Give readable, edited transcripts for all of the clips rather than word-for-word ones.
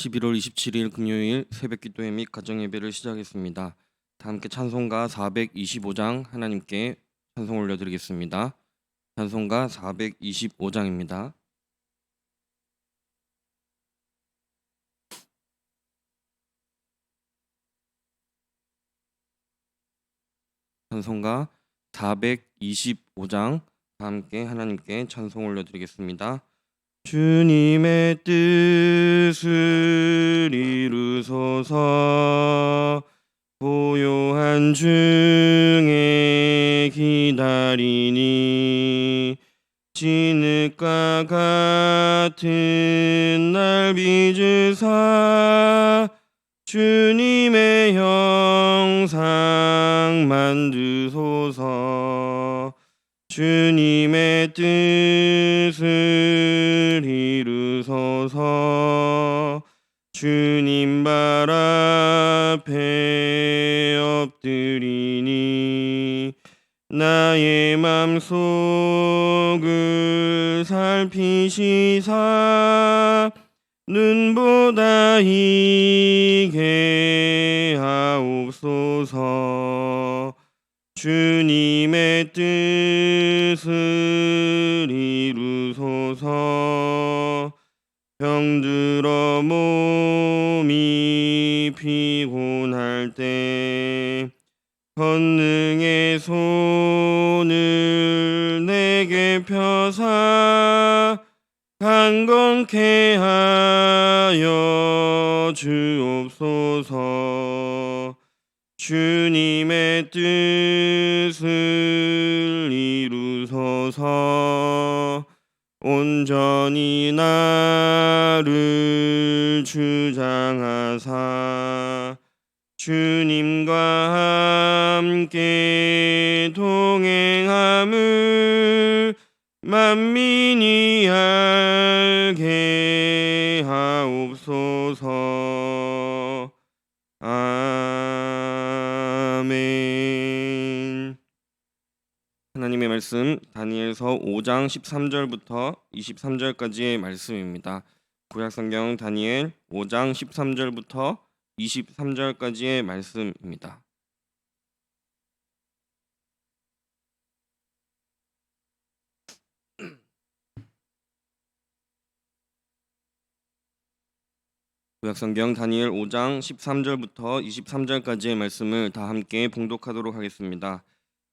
11월 27일 금요일 새벽기도회 및 가정예배를 시작했습니다. 다 함께 찬송가 425장 하나님께 찬송 올려드리겠습니다. 찬송가 425장입니다. 찬송가 425장 다 함께 하나님께 찬송 올려드리겠습니다. 주님의 뜻을 이루소서. 고요한 중에 기다리니 진흙과 같은 날 빚으사 주님의 형상 만드소서. 주님의 뜻을 이루소서. 주님 발 앞에 엎드리니 나의 맘속을 살피시사 눈보다 희게 하옵소서. 주님의 뜻을 이루소서. 병들어 몸이 피곤할 때 권능의 손을 내게 펴사 강건케 하여 주옵소서. 주님의 뜻을 이루소서. 온전히 나를 주장하사 주님과 함께 동행함을 만민이 알게 하옵소서. 아멘. 하나님의 말씀 다니엘서 5장 13절부터 23절까지의 말씀입니다. 구약성경 다니엘 5장 13절부터 23절까지의 말씀입니다. 구약성경 다니엘 5장 13절부터 23절까지의 말씀을 다 함께 봉독하도록 하겠습니다.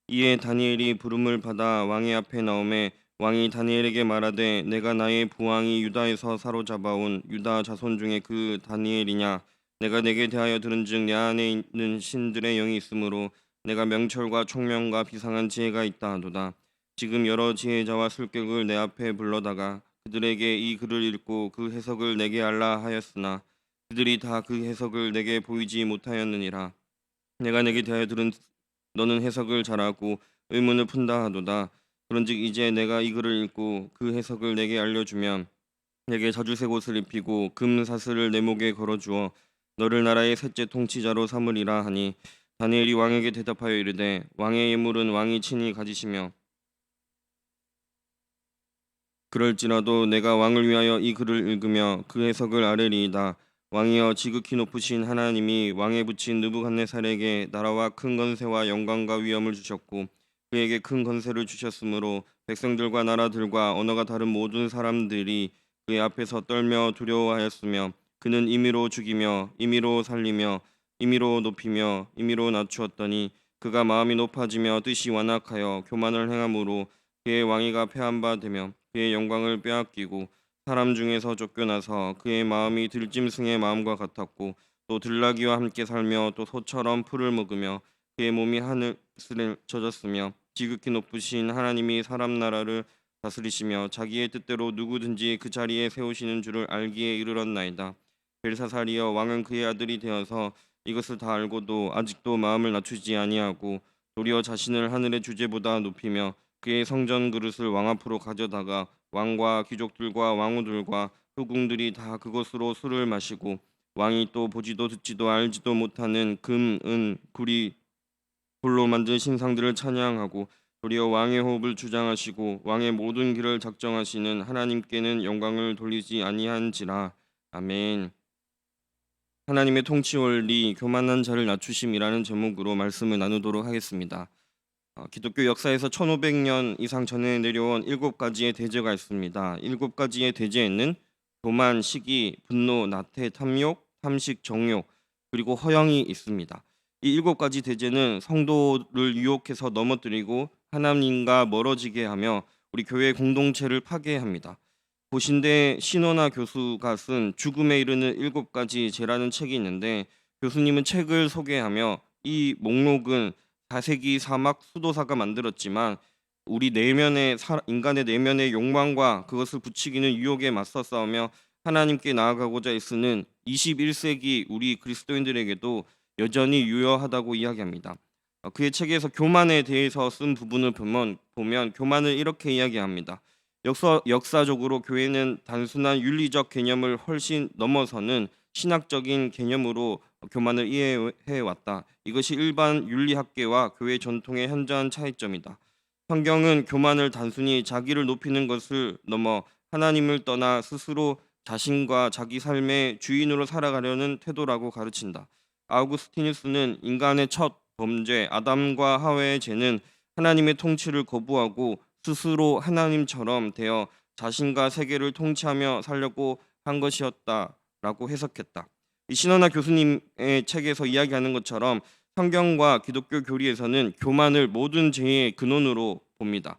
이에 다니엘이 부름을 받아 왕의 앞에 나오매 왕이 다니엘에게 말하되 내가 나의 부왕이 유다에서 사로잡아온 유다 자손 중에 그 다니엘이냐. 내가 내게 대하여 들은즉 내 안에 있는 신들의 영이 있으므로 내가 명철과 총명과 비상한 지혜가 있다 하도다. 지금 여러 지혜자와 술객을 내 앞에 불러다가 그들에게 이 글을 읽고 그 해석을 내게 알라 하였으나 그들이 다 그 해석을 내게 보이지 못하였느니라. 내가 내게 대하여 들은 너는 해석을 잘하고 의문을 푼다 하도다. 그런즉 이제 내가 이 글을 읽고 그 해석을 내게 알려주면 내게 자주색 옷을 입히고 금 사슬을 내 목에 걸어주어 너를 나라의 셋째 통치자로 삼으리라 하니 다니엘이 왕에게 대답하여 이르되 왕의 예물은 왕이 친히 가지시며 그럴지라도 내가 왕을 위하여 이 글을 읽으며 그 해석을 아뢰리이다. 왕이여 지극히 높으신 하나님이 왕에 붙인 느부갓네살에게 나라와 큰 건세와 영광과 위엄을 주셨고 그에게 큰 건세를 주셨으므로 백성들과 나라들과 언어가 다른 모든 사람들이 그의 앞에서 떨며 두려워하였으며 그는 임의로 죽이며 임의로 살리며 임의로 높이며 임의로 낮추었더니 그가 마음이 높아지며 뜻이 완악하여 교만을 행함으로 그의 왕위가 패한 바 되며 그의 영광을 빼앗기고 사람 중에서 쫓겨나서 그의 마음이 들짐승의 마음과 같았고 또 들나귀와 함께 살며 또 소처럼 풀을 먹으며 그의 몸이 하늘을 젖었으며 지극히 높으신 하나님이 사람 나라를 다스리시며 자기의 뜻대로 누구든지 그 자리에 세우시는 줄을 알기에 이르렀나이다. 벨사살이여 왕은 그의 아들이 되어서 이것을 다 알고도 아직도 마음을 낮추지 아니하고 도리어 자신을 하늘의 주제보다 높이며 그의 성전 그릇을 왕 앞으로 가져다가 왕과 귀족들과 왕후들과 후궁들이 다 그것으로 술을 마시고 왕이 또 보지도 듣지도 알지도 못하는 금, 은, 구리, 돌로 만든 신상들을 찬양하고 도리어 왕의 호흡을 주장하시고 왕의 모든 길을 작정하시는 하나님께는 영광을 돌리지 아니한지라. 아멘. 하나님의 통치 원리 교만한 자를 낮추심이라는 제목으로 말씀을 나누도록 하겠습니다. 기독교 역사에서 1500년 이상 전에 내려온 7가지의 대제가 있습니다. 7가지의 대제에는 교만, 시기, 분노, 나태, 탐욕, 탐식, 정욕, 그리고 허영이 있습니다. 이 7가지 대제는 성도를 유혹해서 넘어뜨리고 하나님과 멀어지게 하며 우리 교회 공동체를 파괴합니다. 고신대 신원하 교수가 쓴 죽음에 이르는 7가지 죄라는 책이 있는데, 교수님은 책을 소개하며 이 목록은 4세기 사막 수도사가 만들었지만 우리 인간의 내면의 욕망과 그것을 부추기는 유혹에 맞서 싸우며 하나님께 나아가고자 애쓰는 21세기 우리 그리스도인들에게도 여전히 유효하다고 이야기합니다. 그의 책에서 교만에 대해서 쓴 부분을 보면 교만을 이렇게 이야기합니다. 역사적으로 교회는 단순한 윤리적 개념을 훨씬 넘어서는 신학적인 개념으로 교만을 이해해 왔다. 이것이 일반 윤리학계와 교회 전통의 현저한 차이점이다. 성경은 교만을 단순히 자기를 높이는 것을 넘어 하나님을 떠나 스스로 자신과 자기 삶의 주인으로 살아가려는 태도라고 가르친다. 아우구스티누스는 인간의 첫 범죄 아담과 하와의 죄는 하나님의 통치를 거부하고 스스로 하나님처럼 되어 자신과 세계를 통치하며 살려고 한 것이었다라고 해석했다. 이 신원하 교수님의 책에서 이야기하는 것처럼 성경과 기독교 교리에서는 교만을 모든 죄의 근원으로 봅니다.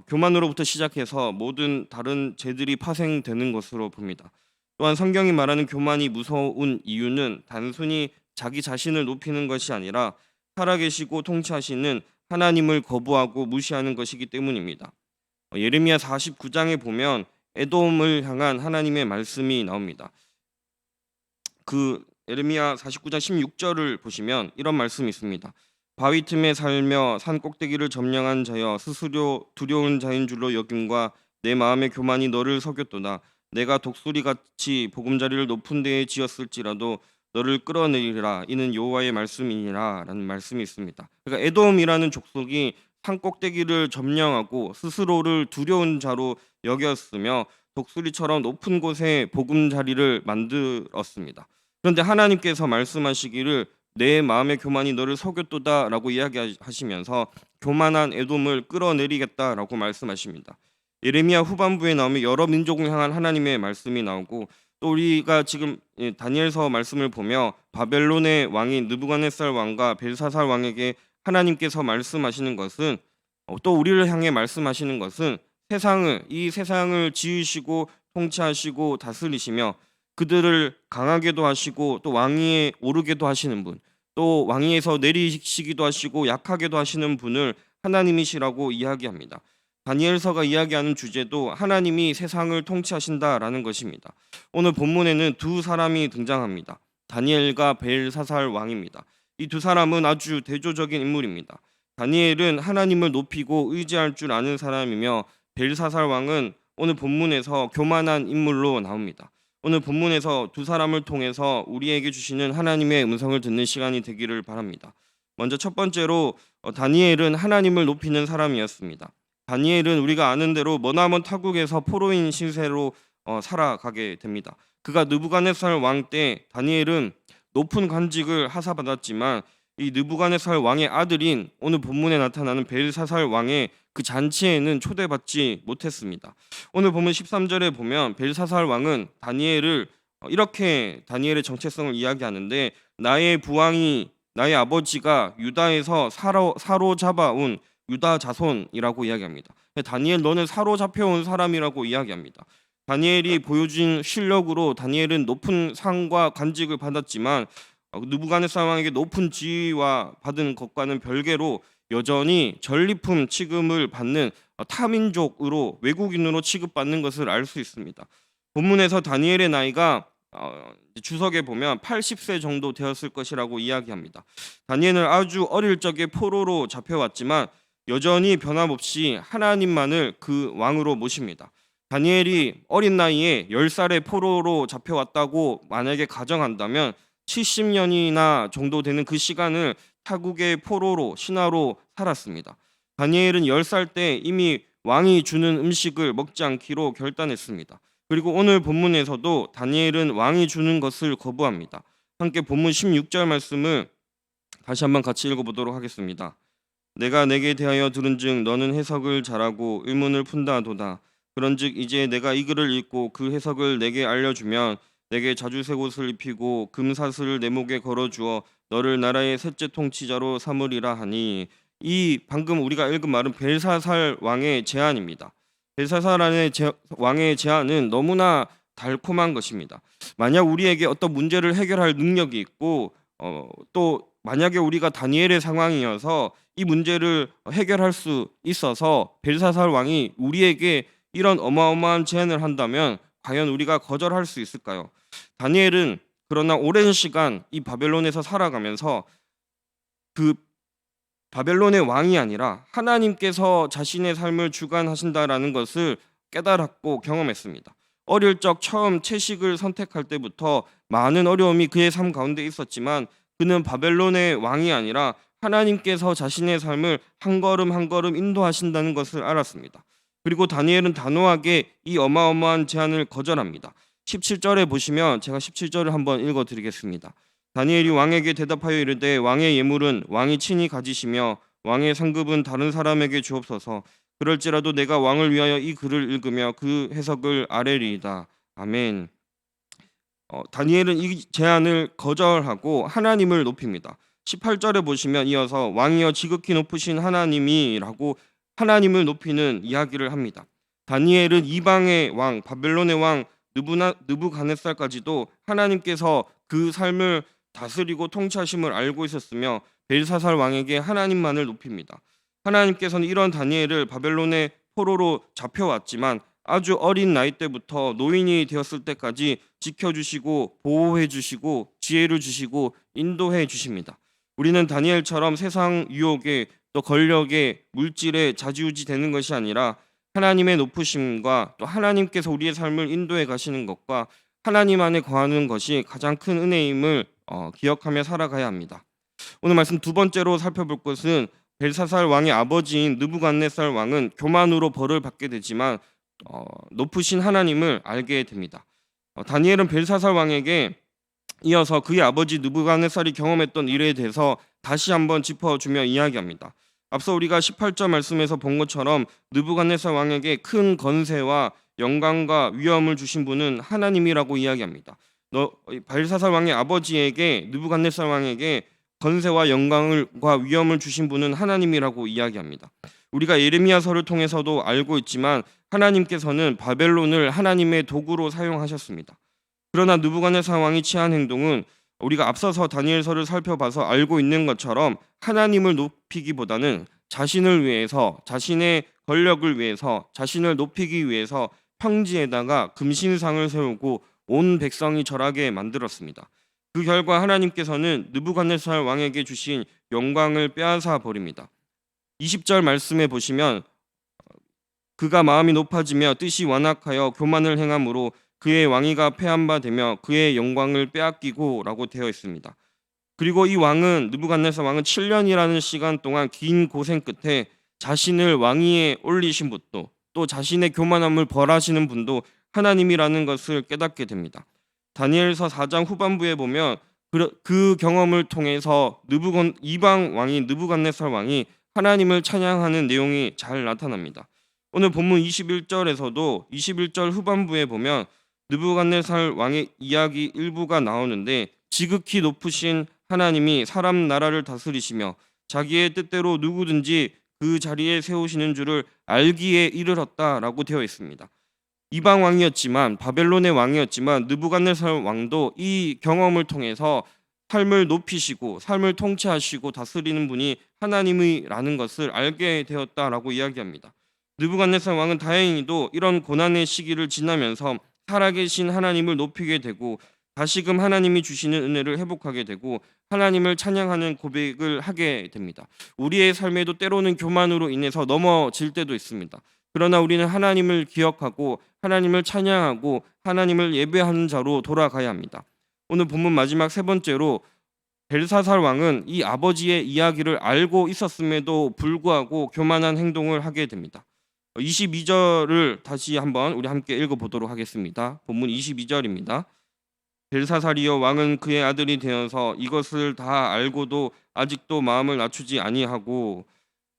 교만으로부터 시작해서 모든 다른 죄들이 파생되는 것으로 봅니다. 또한 성경이 말하는 교만이 무서운 이유는 단순히 자기 자신을 높이는 것이 아니라 살아계시고 통치하시는 하나님을 거부하고 무시하는 것이기 때문입니다. 예레미야 49장에 보면 에돔을 향한 하나님의 말씀이 나옵니다. 그 예레미야 49장 16절을 보시면 이런 말씀이 있습니다. 바위 틈에 살며 산 꼭대기를 점령한 자여, 스스로 두려운 자인 줄로 여김과 내 마음의 교만이 너를 속였도다. 내가 독수리같이 보금자리를 높은 데에 지었을지라도 너를 끌어내리라. 이는 여호와의 말씀이니라 라는 말씀이 있습니다. 그러니까 에돔이라는 족속이 산 꼭대기를 점령하고 스스로를 두려운 자로 여겼으며 독수리처럼 높은 곳에 보금자리를 만들었습니다. 그런데 하나님께서 말씀하시기를 내 마음의 교만이 너를 속였도다 라고 이야기하시면서 교만한 에돔을 끌어내리겠다라고 말씀하십니다. 예레미야 후반부에 나오면 여러 민족을 향한 하나님의 말씀이 나오고, 또 우리가 지금 다니엘서 말씀을 보며 바벨론의 왕인 느부갓네살 왕과 벨사살 왕에게 하나님께서 말씀하시는 것은, 또 우리를 향해 말씀하시는 것은 이 세상을 지으시고 통치하시고 다스리시며 그들을 강하게도 하시고 또 왕위에 오르게도 하시는 분, 또 왕위에서 내리시기도 하시고 약하게도 하시는 분을 하나님이시라고 이야기합니다. 다니엘서가 이야기하는 주제도 하나님이 세상을 통치하신다라는 것입니다. 오늘 본문에는 두 사람이 등장합니다. 다니엘과 벨사살 왕입니다. 이 두 사람은 아주 대조적인 인물입니다. 다니엘은 하나님을 높이고 의지할 줄 아는 사람이며, 벨사살 왕은 오늘 본문에서 교만한 인물로 나옵니다. 오늘 본문에서 두 사람을 통해서 우리에게 주시는 하나님의 음성을 듣는 시간이 되기를 바랍니다. 먼저 첫 번째로 다니엘은 하나님을 높이는 사람이었습니다. 다니엘은 우리가 아는 대로 머나먼 타국에서 포로인 신세로 살아가게 됩니다. 그가 느부갓네살 왕 때 다니엘은 높은 관직을 하사받았지만 이 느부갓네살 왕의 아들인 오늘 본문에 나타나는 벨사살 왕의 그 잔치에는 초대받지 못했습니다. 오늘 본문 13절에 보면 벨사살 왕은 다니엘을 이렇게 다니엘의 정체성을 이야기하는데, 나의 아버지가 유다에서 사로잡아온 유다 자손이라고 이야기합니다. 다니엘, 너는 사로잡혀온 사람이라고 이야기합니다. 다니엘이 보여준 실력으로 다니엘은 높은 상과 관직을 받았지만 느부갓네살 왕에게 높은 지위와 받은 것과는 별개로 여전히 전리품 취급을 받는 타민족으로, 외국인으로 취급받는 것을 알 수 있습니다. 본문에서 다니엘의 나이가 주석에 보면 80세 정도 되었을 것이라고 이야기합니다. 다니엘은 아주 어릴 적에 포로로 잡혀왔지만 여전히 변함없이 하나님만을 그 왕으로 모십니다. 다니엘이 어린 나이에 10살의 포로로 잡혀왔다고 만약에 가정한다면 70년이나 정도 되는 그 시간을 타국의 포로로 신하로 살았습니다. 다니엘은 10살 때 이미 왕이 주는 음식을 먹지 않기로 결단했습니다. 그리고 오늘 본문에서도 다니엘은 왕이 주는 것을 거부합니다. 함께 본문 16절 말씀을 다시 한번 같이 읽어보도록 하겠습니다. 내가 내게 대하여 들은즉 너는 해석을 잘하고 의문을 푼다도다. 그런즉 이제 내가 이 글을 읽고 그 해석을 내게 알려주면 내게 자주색 옷을 입히고 금사슬을 내 목에 걸어주어 너를 나라의 셋째 통치자로 삼으리라 하니, 이 방금 우리가 읽은 말은 벨사살 왕의 제안입니다. 벨사살 왕의 제안은 너무나 달콤한 것입니다. 만약 우리에게 어떤 문제를 해결할 능력이 있고 또 만약에 우리가 다니엘의 상황이어서 이 문제를 해결할 수 있어서 벨사살 왕이 우리에게 이런 어마어마한 제안을 한다면 과연 우리가 거절할 수 있을까요? 다니엘은 그러나 오랜 시간 이 바벨론에서 살아가면서 그 바벨론의 왕이 아니라 하나님께서 자신의 삶을 주관하신다라는 것을 깨달았고 경험했습니다. 어릴 적 처음 채식을 선택할 때부터 많은 어려움이 그의 삶 가운데 있었지만 그는 바벨론의 왕이 아니라 하나님께서 자신의 삶을 한 걸음 한 걸음 인도하신다는 것을 알았습니다. 그리고 다니엘은 단호하게 이 어마어마한 제안을 거절합니다. 17절에 보시면 제가 17절을 한번 읽어드리겠습니다. 다니엘이 왕에게 대답하여 이르되 왕의 예물은 왕이 친히 가지시며 왕의 상급은 다른 사람에게 주옵소서. 그럴지라도 내가 왕을 위하여 이 글을 읽으며 그 해석을 아뢰리이다. 아멘. 다니엘은 이 제안을 거절하고 하나님을 높입니다. 18절에 보시면 이어서 왕이여 지극히 높으신 하나님이라고 하나님을 높이는 이야기를 합니다. 다니엘은 이방의 왕 바벨론의 왕 느부갓네살까지도 하나님께서 그 삶을 다스리고 통치하심을 알고 있었으며 벨사살 왕에게 하나님만을 높입니다. 하나님께서는 이런 다니엘을 바벨론의 포로로 잡혀왔지만 아주 어린 나이 때부터 노인이 되었을 때까지 지켜주시고 보호해 주시고 지혜를 주시고 인도해 주십니다. 우리는 다니엘처럼 세상 유혹에 또 권력에 물질에 좌지우지 되는 것이 아니라 하나님의 높으심과 또 하나님께서 우리의 삶을 인도해 가시는 것과 하나님 안에 거하는 것이 가장 큰 은혜임을 기억하며 살아가야 합니다. 오늘 말씀 두 번째로 살펴볼 것은 벨사살 왕의 아버지인 느부갓네살 왕은 교만으로 벌을 받게 되지만 높으신 하나님을 알게 됩니다. 다니엘은 벨사살 왕에게 이어서 그의 아버지 느부갓네살이 경험했던 일에 대해서 다시 한번 짚어주며 이야기합니다. 앞서 우리가 18절 말씀에서 본 것처럼 느부갓네살 왕에게 큰 건세와 영광과 위엄을 주신 분은 하나님이라고 이야기합니다. 벨사살 왕의 아버지에게 느부갓네살 왕에게 건세와 영광과 위엄을 주신 분은 하나님이라고 이야기합니다. 우리가 예레미야서를 통해서도 알고 있지만 하나님께서는 바벨론을 하나님의 도구로 사용하셨습니다. 그러나 느부갓네살 왕이 취한 행동은 우리가 앞서서 다니엘서를 살펴봐서 알고 있는 것처럼 하나님을 높이기보다는 자신을 위해서, 자신의 권력을 위해서, 자신을 높이기 위해서 평지에다가 금신상을 세우고 온 백성이 절하게 만들었습니다. 그 결과 하나님께서는 느부갓네살 왕에게 주신 영광을 빼앗아 버립니다. 20절 말씀에 보시면 그가 마음이 높아지며 뜻이 완악하여 교만을 행함으로 그의 왕위가 패한 바 되며 그의 영광을 빼앗기고 라고 되어 있습니다. 그리고 이 왕은 느부갓네살 왕은 7년이라는 시간 동안 긴 고생 끝에 자신을 왕위에 올리신 분도 또 자신의 교만함을 벌하시는 분도 하나님이라는 것을 깨닫게 됩니다. 다니엘서 4장 후반부에 보면 그 경험을 통해서 이방 왕인 느부갓네살 왕이 하나님을 찬양하는 내용이 잘 나타납니다. 오늘 본문 21절에서도 21절 후반부에 보면 느부갓네살 왕의 이야기 일부가 나오는데 지극히 높으신 하나님이 사람 나라를 다스리시며 자기의 뜻대로 누구든지 그 자리에 세우시는 줄을 알기에 이르렀다라고 되어 있습니다. 이방 왕이었지만 바벨론의 왕이었지만 느부갓네살 왕도 이 경험을 통해서 삶을 높이시고 삶을 통치하시고 다스리는 분이 하나님이라는 것을 알게 되었다라고 이야기합니다. 느부갓네살 왕은 다행히도 이런 고난의 시기를 지나면서 살아계신 하나님을 높이게 되고 다시금 하나님이 주시는 은혜를 회복하게 되고 하나님을 찬양하는 고백을 하게 됩니다. 우리의 삶에도 때로는 교만으로 인해서 넘어질 때도 있습니다. 그러나 우리는 하나님을 기억하고 하나님을 찬양하고 하나님을 예배하는 자로 돌아가야 합니다. 오늘 본문 마지막 세 번째로 벨사살 왕은 이 아버지의 이야기를 알고 있었음에도 불구하고 교만한 행동을 하게 됩니다. 22절을 다시 한번 우리 함께 읽어보도록 하겠습니다. 본문 22절입니다. 벨사살이여 왕은 그의 아들이 되어서 이것을 다 알고도 아직도 마음을 낮추지 아니하고.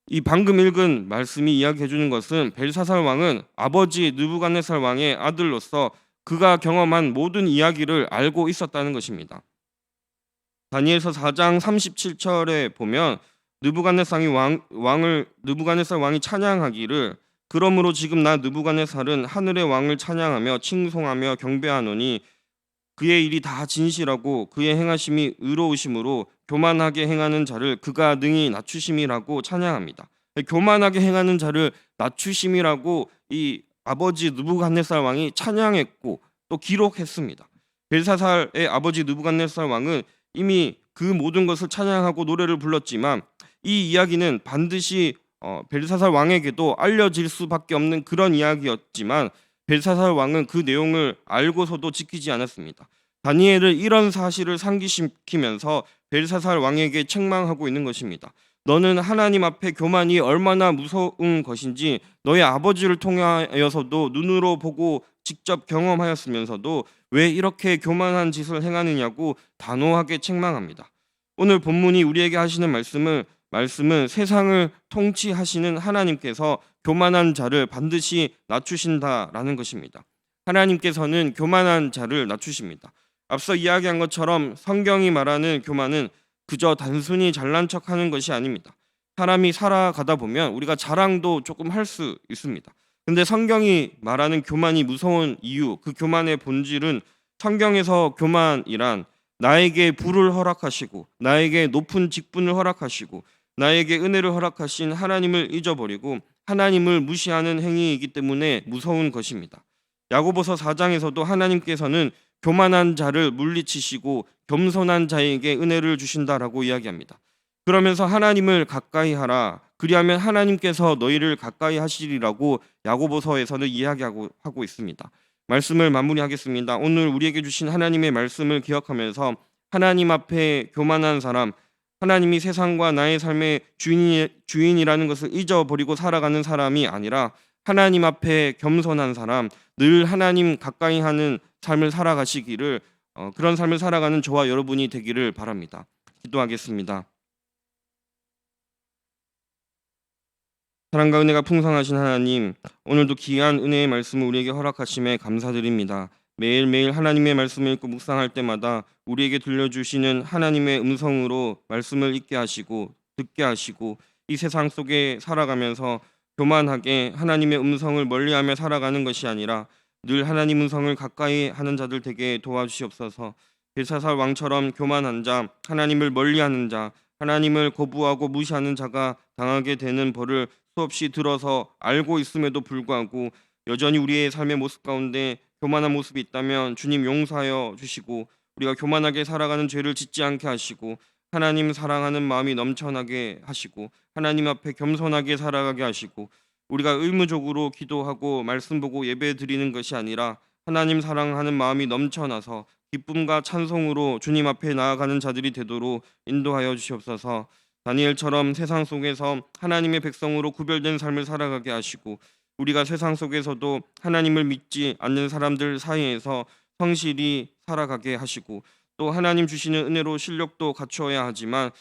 이 방금 읽은 말씀이 이야기해 주는 것은 벨사살 왕은 아버지 느부갓네살 왕의 아들로서 그가 경험한 모든 이야기를 알고 있었다는 것입니다. 다니엘서 4장 37절에 보면 느부갓네살 왕이 찬양하기를, 그러므로 지금 나 느부갓네살은 하늘의 왕을 찬양하며 칭송하며 경배하노니 그의 일이 다 진실하고 그의 행하심이 의로우심으로 교만하게 행하는 자를 그가 능히 낮추심이라고 찬양합니다. 교만하게 행하는 자를 낮추심이라고 이 아버지 느부갓네살 왕이 찬양했고 또 기록했습니다. 벨사살의 아버지 느부갓네살 왕은 이미 그 모든 것을 찬양하고 노래를 불렀지만 이 이야기는 반드시 벨사살 왕에게도 알려질 수밖에 없는 그런 이야기였지만 벨사살 왕은 그 내용을 알고서도 지키지 않았습니다. 다니엘을 이런 사실을 상기시키면서 벨사살 왕에게 책망하고 있는 것입니다. 너는 하나님 앞에 교만이 얼마나 무서운 것인지 너의 아버지를 통하여서도 눈으로 보고 직접 경험하였으면서도 왜 이렇게 교만한 짓을 행하느냐고 단호하게 책망합니다. 오늘 본문이 우리에게 하시는 말씀은 세상을 통치하시는 하나님께서 교만한 자를 반드시 낮추신다라는 것입니다. 하나님께서는 교만한 자를 낮추십니다. 앞서 이야기한 것처럼 성경이 말하는 교만은 그저 단순히 잘난 척하는 것이 아닙니다. 사람이 살아가다 보면 우리가 자랑도 조금 할 수 있습니다. 근데 성경이 말하는 교만이 무서운 이유, 그 교만의 본질은 성경에서 교만이란 나에게 부를 허락하시고 나에게 높은 직분을 허락하시고 나에게 은혜를 허락하신 하나님을 잊어버리고 하나님을 무시하는 행위이기 때문에 무서운 것입니다. 야고보서 4장에서도 하나님께서는 교만한 자를 물리치시고 겸손한 자에게 은혜를 주신다라고 이야기합니다. 그러면서 하나님을 가까이 하라, 그리하면 하나님께서 너희를 가까이 하시리라고 야고보서에서는 이야기하고 있습니다. 말씀을 마무리하겠습니다. 오늘 우리에게 주신 하나님의 말씀을 기억하면서 하나님 앞에 교만한 사람, 하나님이 세상과 나의 삶의 주인이라는 것을 잊어버리고 살아가는 사람이 아니라 하나님 앞에 겸손한 사람, 늘 하나님 가까이 하는 삶을 살아가시기를, 그런 삶을 살아가는 저와 여러분이 되기를 바랍니다. 기도하겠습니다. 사랑과 은혜가 풍성하신 하나님, 오늘도 귀한 은혜의 말씀을 우리에게 허락하심에 감사드립니다. 매일매일 하나님의 말씀을 읽고 묵상할 때마다 우리에게 들려주시는 하나님의 음성으로 말씀을 읽게 하시고 듣게 하시고 이 세상 속에 살아가면서 교만하게 하나님의 음성을 멀리하며 살아가는 것이 아니라 늘 하나님 음성을 가까이 하는 자들 되게 도와주시옵소서. 벨사살 왕처럼 교만한 자, 하나님을 멀리하는 자, 하나님을 거부하고 무시하는 자가 당하게 되는 벌을 수없이 들어서 알고 있음에도 불구하고 여전히 우리의 삶의 모습 가운데 교만한 모습이 있다면 주님 용서하여 주시고 우리가 교만하게 살아가는 죄를 짓지 않게 하시고 하나님 사랑하는 마음이 넘쳐나게 하시고 하나님 앞에 겸손하게 살아가게 하시고 우리가 의무적으로 기도하고 말씀 보고 예배 드리는 것이 아니라 하나님 사랑하는 마음이 넘쳐나서 기쁨과 찬송으로 주님 앞에 나아가는 자들이 되도록 인도하여 주시옵소서. 다니엘처럼 세상 속에서 하나님의 백성으로 구별된 삶을 살아가게 하시고 우리가 세상 속에서도 하나님을 믿지 않는 사람들 사이에서 성실히 살아가게 하시고 또 하나님 주시는 은혜로 실력도 갖추어야 하지만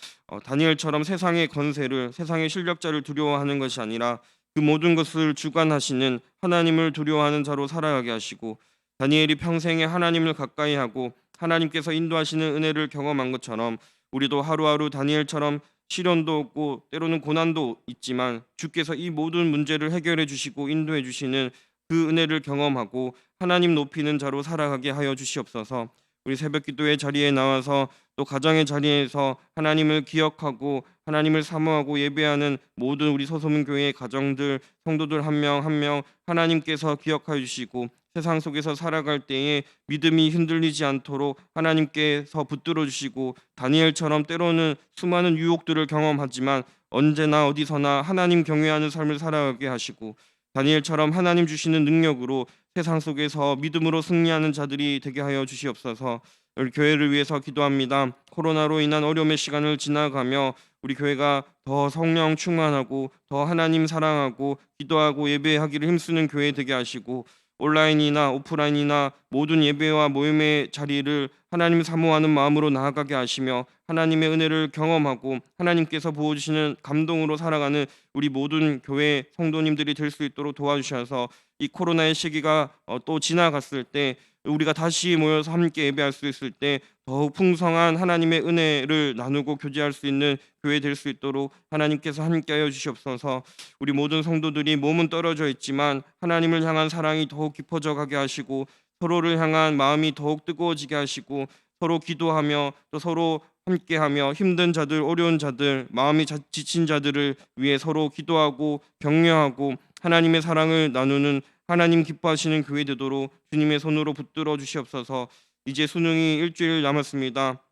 다니엘처럼 세상의 권세를, 세상의 실력자를 두려워하는 것이 아니라 그 모든 것을 주관하시는 하나님을 두려워하는 자로 살아가게 하시고 다니엘이 평생에 하나님을 가까이 하고 하나님께서 인도하시는 은혜를 경험한 것처럼 우리도 하루하루 다니엘처럼 시련도 없고 때로는 고난도 있지만 주께서 이 모든 문제를 해결해 주시고 인도해 주시는 그 은혜를 경험하고 하나님 높이는 자로 살아가게 하여 주시옵소서. 우리 새벽 기도의 자리에 나와서 또 가정의 자리에서 하나님을 기억하고 하나님을 사모하고 예배하는 모든 우리 소소문 교회의 가정들, 성도들 한 명 한 명 하나님께서 기억하여 주시고 세상 속에서 살아갈 때에 믿음이 흔들리지 않도록 하나님께서 붙들어 주시고 다니엘처럼 때로는 수많은 유혹들을 경험하지만 언제나 어디서나 하나님 경외하는 삶을 살아가게 하시고 다니엘처럼 하나님 주시는 능력으로 세상 속에서 믿음으로 승리하는 자들이 되게 하여 주시옵소서. 우리 교회를 위해서 기도합니다. 코로나로 인한 어려움의 시간을 지나가며 우리 교회가 더 성령 충만하고 더 하나님 사랑하고 기도하고 예배하기를 힘쓰는 교회 되게 하시고 온라인이나 오프라인이나 모든 예배와 모임의 자리를 하나님 사모하는 마음으로 나아가게 하시며 하나님의 은혜를 경험하고 하나님께서 부어주시는 감동으로 살아가는 우리 모든 교회 성도님들이 될 수 있도록 도와주셔서 이 코로나의 시기가 또 지나갔을 때 우리가 다시 모여서 함께 예배할 수 있을 때 더욱 풍성한 하나님의 은혜를 나누고 교제할 수 있는 교회 될 수 있도록 하나님께서 함께하여 주시옵소서. 우리 모든 성도들이 몸은 떨어져 있지만 하나님을 향한 사랑이 더욱 깊어져 가게 하시고 서로를 향한 마음이 더욱 뜨거워지게 하시고 서로 기도하며 또 서로 함께하며 힘든 자들 어려운 자들 마음이 지친 자들을 위해 서로 기도하고 격려하고 하나님의 사랑을 나누는 하나님 기뻐하시는 교회 되도록 주님의 손으로 붙들어 주시옵소서. 이제 수능이 일주일 남았습니다.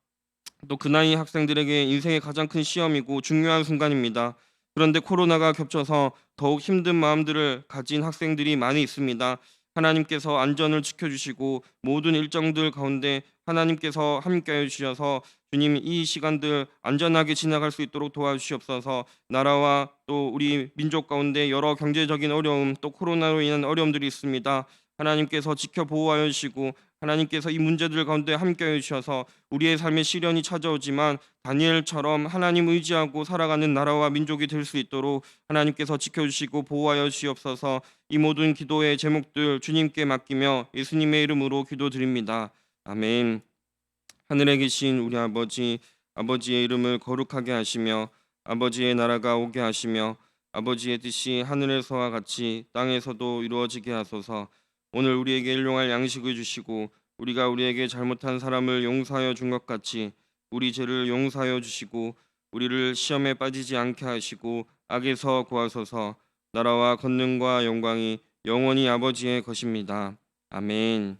또 그 나이 학생들에게 인생의 가장 큰 시험이고 중요한 순간입니다. 그런데 코로나가 겹쳐서 더욱 힘든 마음들을 가진 학생들이 많이 있습니다. 하나님께서 안전을 지켜주시고 모든 일정들 가운데 하나님께서 함께해 주셔서 주님 이 시간들 안전하게 지나갈 수 있도록 도와주시옵소서. 나라와 또 우리 민족 가운데 여러 경제적인 어려움 또 코로나로 인한 어려움들이 있습니다. 하나님께서 지켜 보호하여 주시고 하나님께서 이 문제들 가운데 함께해 주셔서 우리의 삶에 시련이 찾아오지만 다니엘처럼 하나님 의지하고 살아가는 나라와 민족이 될 수 있도록 하나님께서 지켜주시고 보호하여 주시옵소서. 이 모든 기도의 제목들 주님께 맡기며 예수님의 이름으로 기도드립니다. 아멘. 하늘에 계신 우리 아버지, 아버지의 이름을 거룩하게 하시며 아버지의 나라가 오게 하시며 아버지의 뜻이 하늘에서와 같이 땅에서도 이루어지게 하소서. 오늘 우리에게 일용할 양식을 주시고 우리가 우리에게 잘못한 사람을 용서하여 준 것 같이 우리 죄를 용서하여 주시고 우리를 시험에 빠지지 않게 하시고 악에서 구하소서. 나라와 권능과 영광이 영원히 아버지의 것입니다. 아멘.